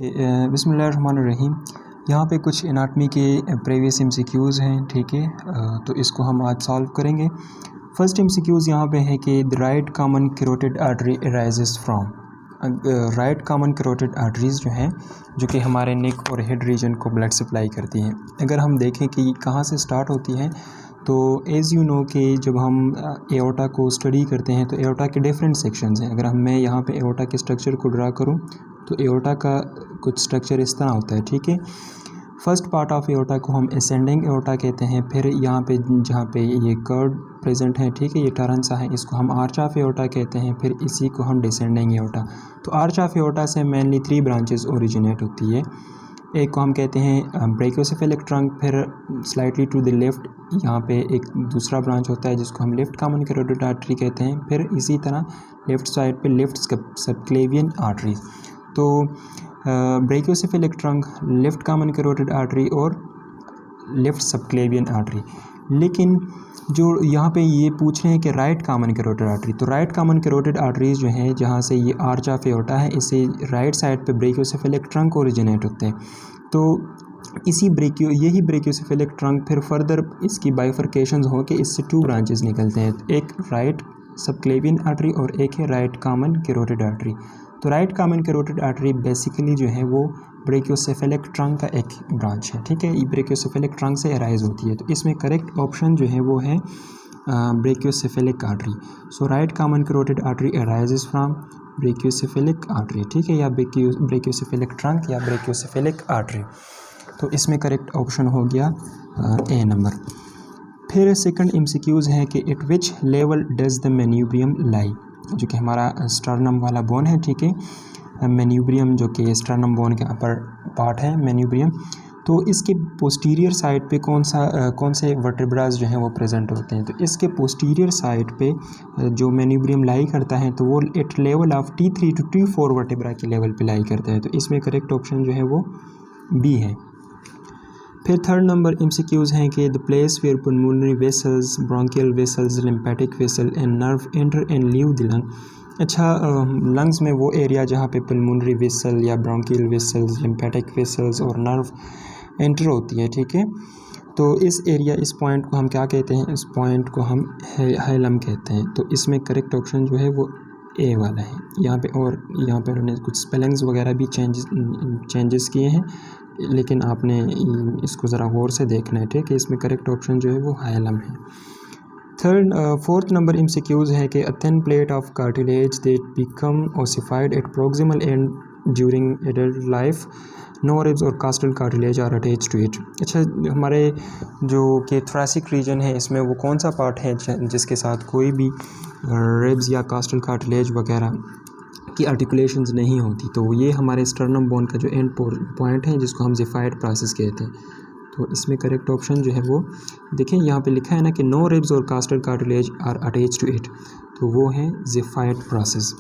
बिस्मिल्लाहिर्रहमानिर्रहीम। यहाँ पे कुछ एनाटमी के प्रीवियस एमसीक्यूज़ हैं, ठीक है। तो इसको हम आज सॉल्व करेंगे। फर्स्ट एमसीक्यूज़ यहाँ पे है कि the right common carotid artery arises from. Right common carotid arteries जो हैं, जो कि हमारे नेक और हेड रीजन को ब्लड सप्लाई करती हैं। अगर हम देखें कि कहाँ से स्टार्ट होती हैं, तो एज़ यू नो कि जब हम एओर्टा को स्टडी करते हैं तो एओर्टा के डिफरेंट सेक्शंस हैं। अगर मैं यहाँ पे एओर्टा के स्ट्रक्चर को ड्रा करूँ तो एओर्टा का कुछ स्ट्रक्चर इस तरह होता है, ठीक है। फर्स्ट पार्ट ऑफ एओर्टा को हम असेंडिंग एओर्टा कहते हैं। फिर यहाँ पे जहाँ पे ये कर्व प्रेजेंट है, ठीक है, ये टर्न सा है, इसको हम आर्च ऑफ एओर्टा कहते हैं। फिर इसी को हम डिसेंडिंग एओर्टा। तो आर्च ऑफ एओर्टा से मेनली 3 ब्रांचेस ओरिजिनेट होती है। एक को हम कहते हैं ब्रेकियोसेफेलिक ट्रंक। फिर स्लाइटली टू द लेफ्ट यहाँ पे एक दूसरा ब्रांच होता है जिसको हम लेफ्ट कॉमन कैरोटिड आर्टरी कहते हैं। फिर इसी तरह लेफ्ट साइड पे लेफ्ट सबक्लेवियन आर्टरी। तो brachiocephalic trunk, left common carotid artery और लेफ्ट सबक्लेवियन आर्टरी। लेकिन जो यहाँ पे ये पूछ रहे हैं कि राइट कॉमन कैरोटिड आर्टरी, तो राइट कॉमन कैरोटिड आर्टरीज जो हैं, जहाँ से ये आर्च ऑफ एओर्टा है, इससे राइट साइड पे ब्रेकियोसेफेलिक ट्रंक ओरिजिनेट होते हैं। तो यही ब्रेकियोसेफेलिक ट्रंक फिर फर्दर इसकी बाइफर्केशंस हो के इससे 2 ब्रांचेस निकलते हैं, एक राइट सबक्लेवियन आर्टरी और एक है राइट कॉमन कैरोटिड आर्टरी। तो right common carotid artery basically जो है वो ब्रेकियोसेफेलिक ट्रंक का एक ब्रांच है, ठीक है। ये ब्रेकियोसेफेलिक ट्रंक से अराइज होती है। तो इसमें करेक्ट ऑप्शन जो है वो है brachiocephalic artery. So right common carotid artery arises from brachiocephalic artery, ठीक है, या ब्रेकियोसेफेलिक ट्रंक या ब्रेकियोसेफेलिक आर्टरी। तो इसमें करेक्ट ऑप्शन हो गया ए नंबर। फिर सेकंड एमसीक्यूज़ है कि at which level does the manubrium lie, जो कि हमारा स्टर्नम वाला बोन है, ठीक है। मेन्यूब्रियम जो कि स्टर्नम बोन के अपर पार्ट है मेन्यूब्रियम। तो इसके पोस्टीरियर साइड पे कौन से वर्टेब्रास जो हैं वो प्रेजेंट होते हैं। तो इसके पोस्टीरियर साइड पे जो मेन्यूब्रियम लाई करता है तो वो at level of T3 to T4 vertebra के लेवल पे लाई करता है। तो इसमें करेक्ट ऑप्शन जो है वो बी है। फिर थर्ड नंबर एमसीक्यूज़ हैं कि the place where pulmonary vessels, bronchial vessels, lymphatic vessel and nerve enter and leave the lung. अच्छा, लंग्स में वो एरिया जहाँ पे पल्मोनरी वेसल या ब्रोंकियल वेसल्स, लिम्फेटिक वेसल्स और नर्व एंटर होती है, ठीक है। तो इस पॉइंट को हम क्या कहते हैं, इस पॉइंट को हम हाइलम कहते हैं। तो इसमें करेक्ट ऑप्शन जो है वो ए वाला है। यहाँ पे उन्होंने कुछ स्पेलिंग्स वगैरह भी चेंजेस किए हैं, लेकिन आपने इसको ज़रा गौर से देखना है, ठीक है। इसमें करेक्ट ऑप्शन जो है वो हाइलम है। फोर्थ नंबर एमसीक्यूज़ है कि a thin plate of cartilage that become ossified at proximal end during adult life, no ribs और costal cartilage are attached to it. अच्छा, हमारे जो कि थोरैसिक रीजन है, इसमें वो कौन सा पार्ट है जिसके साथ कोई भी रिब्स या कास्टल कार्टिलेज वगैरह की आर्टिकुलेशंस नहीं होती। तो ये हमारे स्टर्नम बोन का जो एंड पॉइंट है, जिसको हम ज़िफाइड प्रोसेस कहते हैं। तो इसमें करेक्ट ऑप्शन जो है वो देखें, यहाँ पे लिखा है ना कि नो रिब्स और costal cartilage are attached to it, तो वो है ज़िफाइड प्रोसेस।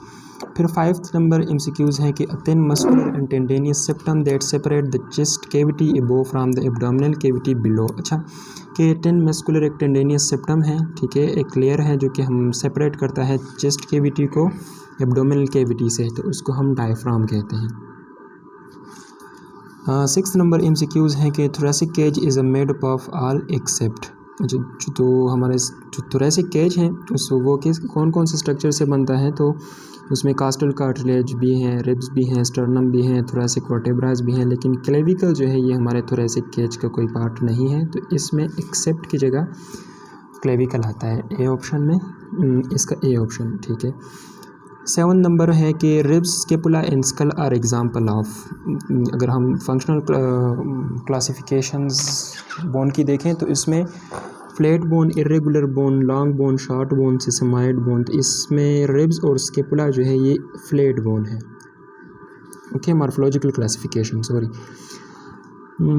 फिर 5th नंबर एमसीक्यूज़ हैं कि a thin muscular and tendinosus septum that separate the chest cavity above from the abdominal cavity below. अच्छा, कि थिन मस्कुलर एक टेंडेनियस सेप्टम है, ठीक है, एक लेयर है जो कि हम सेपरेट करता है चेस्ट कैविटी को एब्डोमिनल कैविटी से, तो उसको हम डायफ्राम कहते हैं। 6th नंबर एमसीक्यूज़ हैं कि thoracic cage is a made up of all except. तो हमारे जो थोरैसिक केज हैं वो कौन से स्ट्रक्चर से बनता है, तो उसमें कास्टल कार्टिलेज भी हैं, रिब्स भी हैं, स्टर्नम भी हैं, थोरैसिक वर्टेब्रास भी हैं, लेकिन क्लेविकल जो है ये हमारे थोरैसिक केज का कोई पार्ट नहीं है। तो इसमें एक्सेप्ट की जगह क्लेविकल आता है ए ऑप्शन में, इसका ए ऑप्शन, ठीक है। 7 नंबर है कि ribs, scapula and skull are example of. अगर हम फंक्शनल क्लासिफिकेशंस बोन की देखें तो इसमें flat bone, irregular bone, long bone, short bone, sesamoid bone. तो इसमें रिब्स और स्केपुला जो है ये फ्लैट बोन है, ओके, मॉर्फोलॉजिकल क्लासिफिकेशन, सॉरी।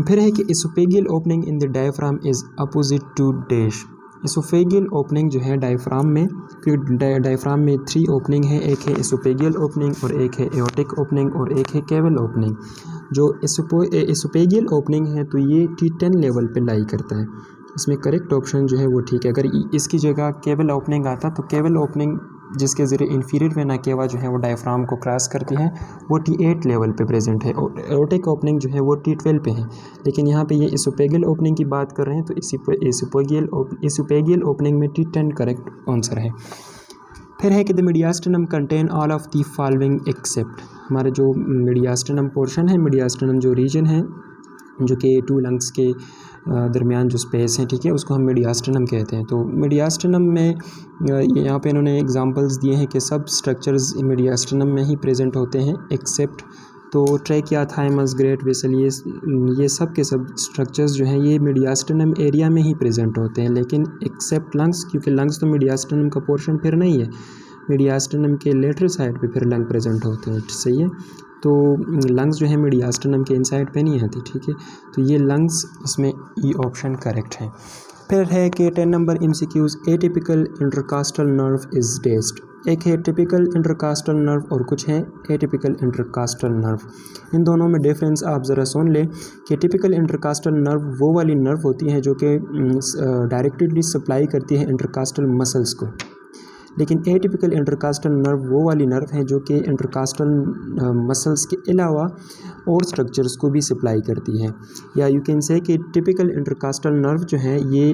फिर है कि oesophageal opening in the diaphragm is opposite to dash. Oesophageal opening जो है डायफ्राम में, क्योंकि डायफ्राम में 3 ओपनिंग है, एक है इसोफेगियल ओपनिंग और एक है एओर्टिक ओपनिंग और एक है केवल ओपनिंग। जो इसोफेगियल ओपनिंग है तो ये T10 लेवल पे लाई करता है। इसमें करेक्ट ऑप्शन जो है वो ठीक है। अगर इसकी जगह केवल ओपनिंग आता तो केवल ओपनिंग जिसके ज़रिए इंफीरियर वेना केवा जो है वो डायफ्राम को क्रॉस करती है, वो T8 लेवल पे प्रेजेंट है और एओर्टिक ओपनिंग जो है वो T12 पे है। लेकिन यहाँ पे ये इसोफेगियल ओपनिंग की बात कर रहे हैं, तो इसोफेगियल ओपनिंग में T10 करेक्ट आंसर है। फिर है कि the mediastinum contain all of the following except, हमारे जो मीडियास्टिनम पोर्शन है, मीडियास्टिनम जो रीजन है जो कि 2 लंग्स के दरमियान जो स्पेस है, ठीक है, उसको हम मीडियास्टिनम कहते हैं। तो मीडियास्टिनम में यहाँ पे इन्होंने एग्जांपल्स दिए हैं कि सब स्ट्रक्चर्स मीडियास्टिनम में ही प्रेजेंट होते हैं एक्सेप्ट, तो ट्रैकिया, थाइमस, ग्रेट वेसल, ये सब के सब स्ट्रक्चर्स जो हैं ये मीडियास्टिनम एरिया में ही प्रेजेंट होते हैं, लेकिन एक्सेप्ट लंग्स, क्योंकि लंग्स तो मीडियास्टिनम का पोर्शन फिर नहीं है, मीडियास्टिनम के लेटरल साइड पे फिर लंग प्रेजेंट होते हैं, सही है। तो लंग्स जो है मीडियास्टिनम के इनसाइड पे नहीं आती, ठीक है। तो ये लंग्स, इसमें ई ऑप्शन करेक्ट है। फिर है कि 10 number MCQs, atypical intercostal nerve is dash. एक है टिपिकल इंटरकास्टल नर्व और कुछ है एटिपिकल इंटरकास्टल नर्व। इन दोनों में डिफरेंस आप ज़रा सुन लें कि टिपिकल इंटरकास्टल नर्व वो वाली नर्व होती है जो कि डायरेक्टली सप्लाई करती है इंटरकास्टल मसल्स को, लेकिन एटिपिकल इंटरकास्टल नर्व वो वाली नर्व है जो कि इंटरकास्टल मसल्स के अलावा और स्ट्रक्चर्स को भी सप्लाई करती है। या यू कैन से कि टिपिकल इंटरकास्टल नर्व जो है ये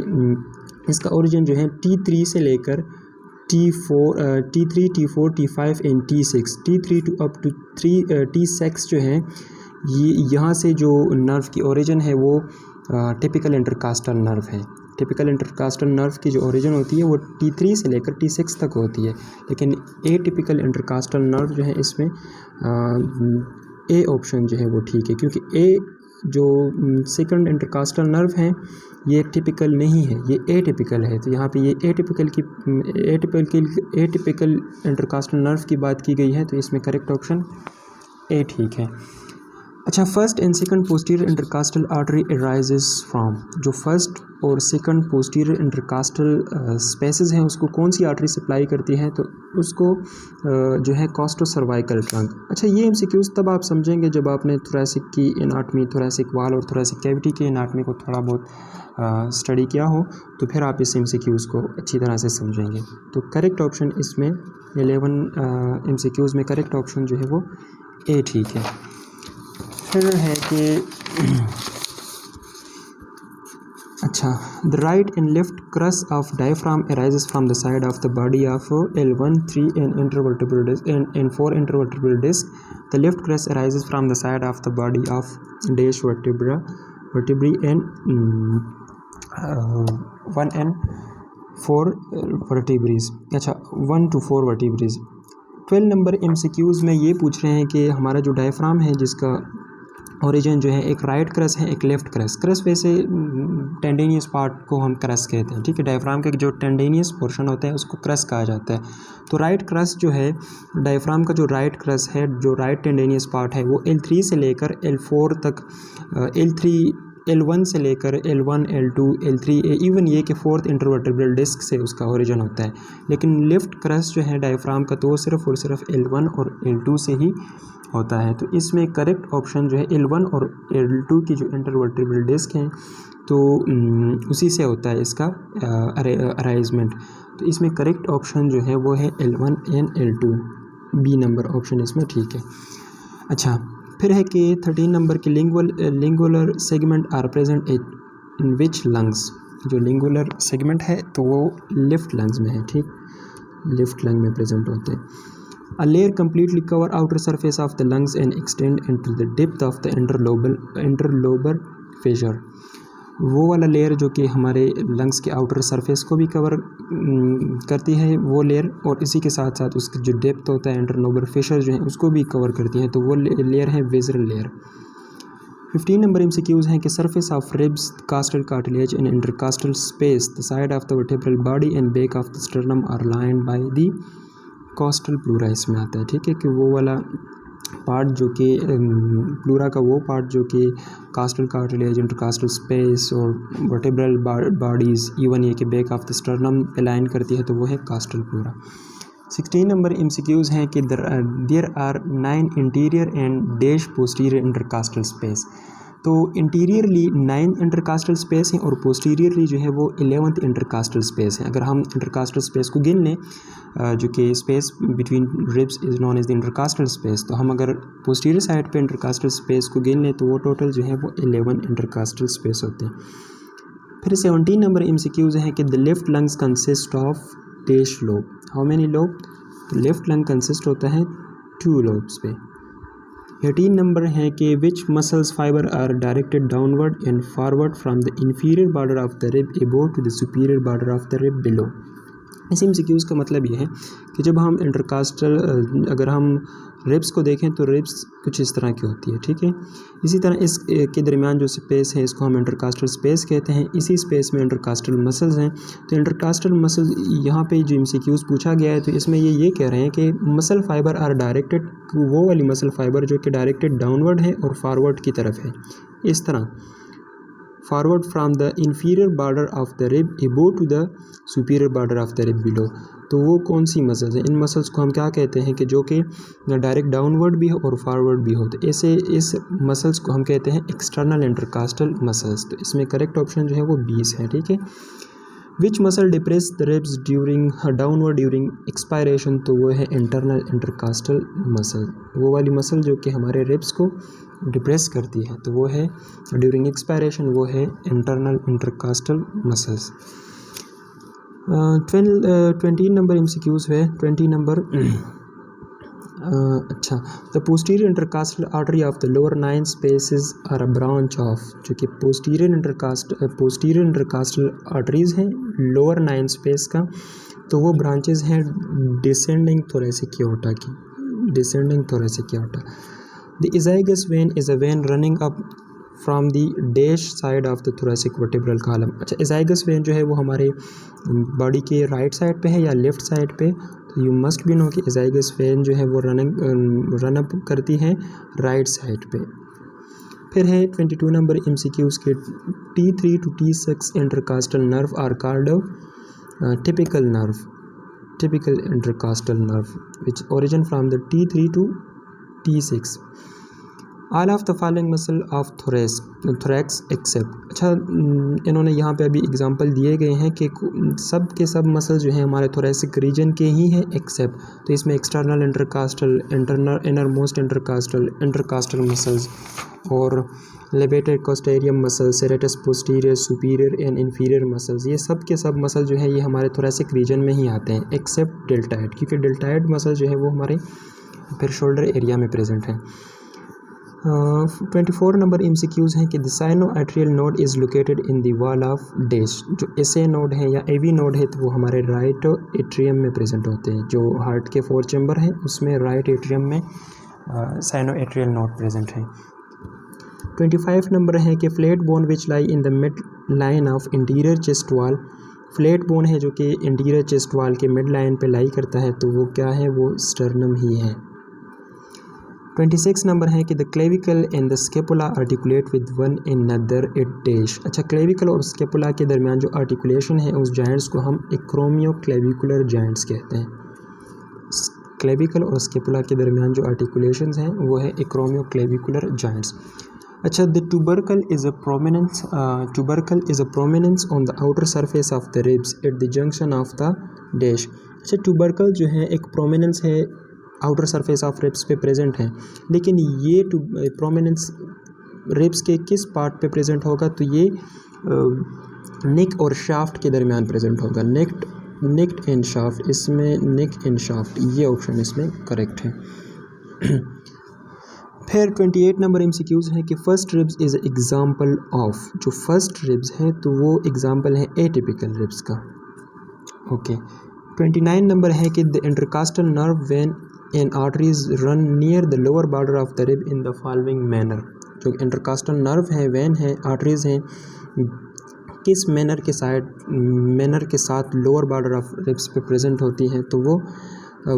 इसका ओरिजिन जो है T3 से लेकर T3, T4, T5 and T6, T3 to up to T6 जो है, ये यहाँ से जो नर्व की ओरिजिन है वो टिपिकल इंटरकास्टल नर्व है। टिपिकल इंटरकास्टल नर्व की जो ओरिजिन होती है वो T3 से लेकर T6 तक होती है, लेकिन एटिपिकल इंटरकास्टल नर्व जो है इसमें ए ऑप्शन जो है वो ठीक है, क्योंकि ए जो सेकंड इंटरकास्टल नर्व है ये टिपिकल नहीं है, ये एटिपिकल है। तो यहाँ पे ये एटिपिकल इंटरकास्टल नर्व की बात की गई है, तो इसमें करेक्ट ऑप्शन ए ठीक है। अच्छा, first and second posterior intercostal artery arises from, जो फर्स्ट और सेकंड पोस्टीरियर इंटरकास्टल स्पेसेस हैं उसको कौन सी आर्टरी सप्लाई करती है, तो उसको जो है कॉस्टो सर्वाइकल ट्रंक। अच्छा, ये MCQs तब आप समझेंगे जब आपने थोरेसिक की एनाटमी, थोरेसिक वाल और थोरेसिक कैविटी की एनाटमी को थोड़ा बहुत स्टडी किया हो, तो फिर आप इस MCQs को अच्छी तरह से समझेंगे। तो करेक्ट ऑप्शन इसमें 11 MCQs में करेक्ट ऑप्शन जो है वो ए ठीक है। फिर है कि अच्छा, the right and left crus of diaphragm arises from the side of the body of L1, 3 and intervertebral disc and 4 intervertebral disc. The left crus arises from the side of the body of dash vertebrae and 1 and 4 vertebrae. अच्छा, 1 to 4 vertebrae. 12 number MCQs में ये पूछ रहे हैं कि हमारा जो diaphragm है जिसका ओरिजिन जो है एक राइट क्रस है, एक लेफ़्ट क्रस। क्रस वैसे टेंडेनियस पार्ट को हम क्रस कहते हैं, ठीक है। डायफ्राम का जो टेंडेनियस पोर्शन होता है उसको क्रस कहा जाता है। तो राइट क्रस जो है डायफ्राम का जो राइट क्रस है, जो राइट टेंडेनियस पार्ट है वो L3 से लेकर L4 तक, L1 से लेकर L1, L2, L3, इवन ये कि 4th इंटरवर्टिब्रल डिस्क से उसका ओरिजिन होता है। लेकिन लेफ़्ट क्रस जो है डायफ्राम का तो सिर्फ और सिर्फ L1 और L2 से ही होता है। तो इसमें करेक्ट ऑप्शन जो है L1 और L2 की जो इंटरवर्टिब्रल डिस्क हैं तो उसी से होता है इसका अराइजमेंट। तो इसमें करेक्ट ऑप्शन जो है वो है L1 and L2, B number option इसमें ठीक है। अच्छा, फिर है कि 13 नंबर के lingular segment are present in which lungs. जो लिंगुलर सेगमेंट है तो वो लेफ्ट लंग्स में है, ठीक, लेफ्ट लंग में प्रेजेंट होते हैं। A layer completely cover outer surface of the lungs and extend into the depth of the interlobar fissure। वो वाला लेयर जो कि हमारे लंग्स के आउटर सरफेस को भी कवर करती है वो लेयर, और इसी के साथ साथ उसका जो डेप्थ होता है इंटरलोबर फिशर जो है उसको भी कवर करती है, तो वो लेयर है विज़रल लेयर। 15 नंबर MCQs हैं कि surface of ribs, costal cartilage and intercostal space, the side of the vertebral body and back of the sternum are lined by the costal pleura। इसमें आता है, ठीक है, कि वो वाला पार्ट जो कि प्लूरा का वो पार्ट जो कि कास्टल कार्टिलेज, इंटरकास्टल स्पेस और वर्टेब्रल बॉडीज़, इवन ये कि बैक ऑफ द स्टर्नम पे लाइन करती है, तो वो है कास्टल प्लूरा। 16 नंबर MCQs हैं कि there are 9 anterior and dash posterior intercostal space. तो इंटीरियरली 9 इंटरकास्टल स्पेस हैं और पोस्टीरियरली जो है वो 11th इंटरकास्टल स्पेस है। अगर हम इंटरकास्टल स्पेस को गिन लें, जो कि space between ribs is known as the intercostal space, तो हम अगर पोस्टीरियर साइड पे इंटरकास्टल स्पेस को गिन लें तो वो टोटल जो है वो 11 इंटरकास्टल स्पेस होते हैं। फिर 17 नंबर MCQs हैं कि the left lungs consist of dash lobe. How many lobe? तो लेफ्ट लंग कंसिस्ट होता है 2 लोब्स पे। 18 नंबर है कि which muscles fibre are directed downward and forward from the inferior border of the rib above to the superior border of the rib below. इस MCQs का मतलब ये है कि जब हम इंटरकास्टल अगर हम रिब्स को देखें तो रिब्स कुछ इस तरह की होती है, ठीक है। इसी तरह इस के दरमियान जो स्पेस है इसको हम इंटरकास्टल स्पेस कहते हैं। इसी स्पेस में इंटरकास्टल मसल्स हैं। तो इंटरकास्टल मसल्स यहाँ पे जो MCQs पूछा गया है तो इसमें ये कह रहे हैं कि मसल फाइबर आर डायरेक्टेड, वो वाली मसल फाइबर जो कि डायरेक्टेड डाउनवर्ड है और फॉरवर्ड की तरफ है, इस तरह forward from the inferior border of the rib above to the superior border of the rib below. तो वो कौन सी मसल्स हैं? इन मसल्स को हम क्या कहते हैं कि जो कि डायरेक्ट डाउनवर्ड भी हो और फॉरवर्ड भी हो। तो ऐसे इस मसल्स को हम कहते हैं एक्सटर्नल इंटरकास्टल मसल्स। तो इसमें करेक्ट ऑप्शन जो है वो 20 है, ठीक है। Which muscle depress the ribs during downward during expiration? तो वो है इंटरनल इंटरकास्टल मसल। वो वाली मसल जो कि हमारे रिब्स को डिप्रेस करती है तो वो है ड्यूरिंग एक्सपायरेशन, वो है internal intercostal muscles. 20 number MCQs है। 20 नंबर अच्छा, the posterior intercostal artery of the lower 9 spaces are a branch of, जो कि पोस्टीरियर इंटरकास्टल आर्टरीज हैं लोअर 9 स्पेस का, तो वो ब्रांचेस हैं डिसेंडिंग थोरेसिक एओर्टा की, descending thoracic aorta. The azygos vein is a vein running up from the dash side of the thoracic vertebral column. अच्छा, azygos when जो है वो हमारे बॉडी के राइट साइड पे है या लेफ़्ट साइड पे? तो यू मस्ट बी नो कि इज़ाइगस वेन जो है वो रन अप करती है राइट साइड पे। फिर है 22 नंबर MCQs के T3 to T6 intercostal nerve are called typical nerve, typical intercostal nerve which origin from the T3 to T6। All of the following muscle of thorax except. अच्छा, इन्होंने यहाँ पे अभी example दिए गए हैं कि सब के सब मसल जो हैं हमारे थोरैसिक रीजन के ही हैं एक्सेप्ट। तो इसमें external intercostal, inner most intercostal muscles और levatores costarum muscle, serratus posterior, superior and inferior muscles, ये सब के सब मसल जो है ये हमारे थोरैसिक रीजन में ही आते हैं एक्सेप्ट डेल्टाइड, क्योंकि डेल्टाइड मसल जो है वो हमारे फिर शोल्डर एरिया में प्रेजेंट है। 24 नंबर MCQs हैं कि the sinoatrial node is located in the wall of dash. जो SA नोड है या AV नोड है तो वो हमारे राइट एट्रियम में प्रेजेंट होते हैं। जो हार्ट के 4 चैम्बर हैं उसमें राइट एट्रियम में साइनोएट्रियल नोड प्रेजेंट है। 25 नंबर है कि flat bone which lie in the mid line of interior chest wall. Flat bone है जो कि इंटीरियर चेस्ट वॉल के मिड लाइन पे लाई करता है तो वो क्या है? वो स्टर्नम ही है। 26 नंबर है कि the clavicle and the scapula articulate with one another at dash. अच्छा, क्लेविकल और स्केपुला के दरमियान जो आर्टिकुलेशन है उस जॉइंट्स को हम एक्रोमियो क्लेविकुलर जॉइंट्स कहते हैं। क्लेविकल और स्केपुला के दरमियान जो आर्टिकुलेशंस हैं वो है एक्रोमियो क्लेविकुलर जॉइंट्स। अच्छा, the tubercle is a prominence on the outer surface of the ribs at the junction of the dash। अच्छा, tubercle जो है एक प्रोमिनेंस है आउटर सरफेस ऑफ रिब्स पे प्रेजेंट है, लेकिन ये प्रोमिनेंस रिब्स के किस पार्ट पे प्रेजेंट होगा? तो ये नेक और शाफ्ट के दरमियान प्रेजेंट होगा। नेक एंड शाफ्ट, इसमें नेक एंड शाफ्ट ये ऑप्शन इसमें करेक्ट है। फिर 28 नंबर MCQs है कि first ribs is example of. जो फर्स्ट रिब्स है तो वो एग्जाम्पल है एटिपिकल रिब्स का। ओके, 29 नंबर है कि the intercostal nerve when and arteries run near the lower border of the rib in the following manner. जो इंटरकास्टल नर्व है, वेन है, आर्टरीज हैं, किस मैनर के साथ लोअर बॉर्डर ऑफ रिब्स पे प्रेजेंट होती हैं? तो वो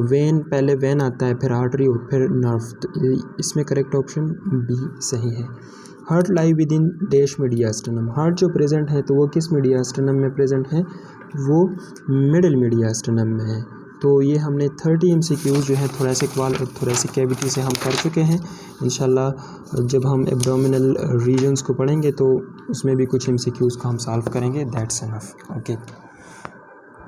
वेन, पहले वेन आता है, फिर आर्टरी और फिर नर्व। तो इसमें करेक्ट ऑप्शन बी सही है। Heart lie within dash mediastinum. Heart जो प्रेजेंट है तो वो किस मीडियास्टर्नम में प्रेजेंट है? वो मिडिल मीडियास्टर्नम में है। तो ये हमने 30 MCQs जो है थोरेसिक कैविटी से हम कर चुके हैं। इंशाल्लाह जब हम एब्डोमिनल रीजन्स को पढ़ेंगे तो उसमें भी कुछ MCQs को हम सॉल्व करेंगे। That's enough. ओके।